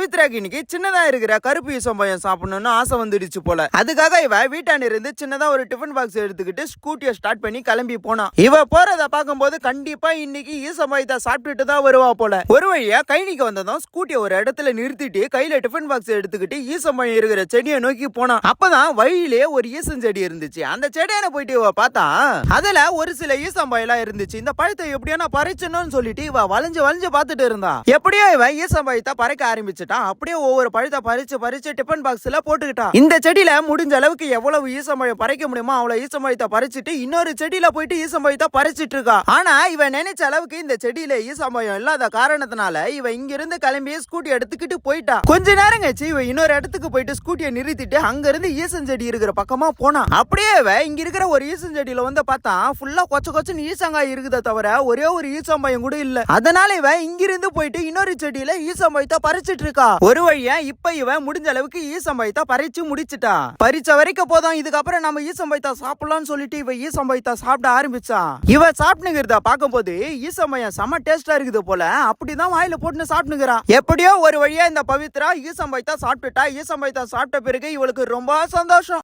பவித்ராக்கு இன்னைக்கு சின்னதா இருக்கிற கருப்பு ஈசம்பழம் சாப்பிடணும்னு ஆசை வந்துடுச்சு போல. அதுக்காக இவ வீட்டாண்ட இருந்து சின்னதா ஒரு டிஃபன் பாக்ஸ் எடுத்துக்கிட்டு ஸ்கூட்டியை ஸ்டார்ட் பண்ணி கிளம்பி போனா. இவ போறத பார்க்கும்போது கண்டிப்பா இன்னைக்கு ஈசம்பழத்தை சாப்பிட்டுட்டு தான் வருவா போல. ஒரு வழியா கைனிக்கு வந்ததும் ஸ்கூட்டியை ஒரு இடத்துல நிறுத்திட்டு கையில டிஃபன் பாக்ஸ் எடுத்துக்கிட்டு ஈசம்பழம் இருக்கிற செடியை நோக்கி போனா. அப்பதான் வழியிலே ஒரு ஈசஞ்செடி இருந்துச்சு. அந்த செடியான போயிட்டு இவ பார்த்தா அதுல ஒரு சில ஈசம்பழம் இருந்துச்சு. இந்த பழத்தை எப்படியா பறிச்சணும்னு சொல்லிட்டு இவ வளைஞ்சு வளைஞ்சு பார்த்துட்டு இருந்தா. எப்படியோ இவன் ஈசம்பழத்தை பறிக்க ஆரம்பிச்சுட்டான். அப்படியே ஒவ்வொரு பழத்தை பறிச்சு டிஃபன் பாக்ஸ்ல போட்டுக்கிட்டான். இந்த செடியில முடிஞ்ச அளவுக்கு எவ்வளவு ஈசம்பழம் பறிக்க முடியுமோ அவ்வளவு ஈசம்பழத்தை பறிச்சுட்டு இன்னொரு செடியில போயிட்டு ஈசம்பழத்தை பறிச்சிட்டு இருக்கா. ஆனா இவன் நினைச்ச அளவுக்கு இந்த செடியில ஈசம்பழம் இல்லாத காரணத்தினால இவன் இங்க இருந்து கிளம்பி ஸ்கூட்டி எடுத்துக்கிட்டு போயிட்டா. கொஞ்ச நேரம் கழிச்சு இவன் இன்னொரு இடத்துக்கு போயிட்டு ஸ்கூட்டியை நிறுத்திட்டு அங்க இருந்து ஈசஞ்செடி இருக்கிற பக்கமா போனா. அப்படியே இங்க இருக்கிற ஒரு ஈசஞ்செடியில வந்து பார்த்தா ஃபுல்லா கொச்சன்னு ஈசங்காய் இருக்குதே தவிர ஒரே ஒரு ஈசம்பழம் கூட இல்ல. அதனால இவன் இங்கிருந்து போயிட்டு இன்னொரு செடியில ஈசம்பழத்தை பறிச்சிட்டு இருக்கா. ஒரு வழியா இப்ப இவன் முடிஞ்ச அளவுக்கு ஈசம்பழத்தை பறிச்சு முடிச்சிட்டா. பறிச்ச வரைக்கும் போதும், இதுக்கப்புறம் நம்ம ஈசம்பழத்தை சாப்பிடலாம்னு சொல்லிட்டு இவ ஈசம்பழத்தை சாப்பிட ஆரம்பிச்சா. இவ சாப்பிட்டுங்கிறத பார்க்கும்போது ஈசம்பழம் செம டேஸ்டா இருக்குது போல. அப்படிதான் வாயில போட்டு சாப்பிட்டுங்கிறா. எப்படியோ ஒரு வழியா இந்த பவித்ரா ஈசம்பழத்தை சாப்பிட்டுட்டா. ஈசம்பழத்தை சாப்பிட்ட பிறகு இவளுக்கு ரொம்ப சந்தோஷம்.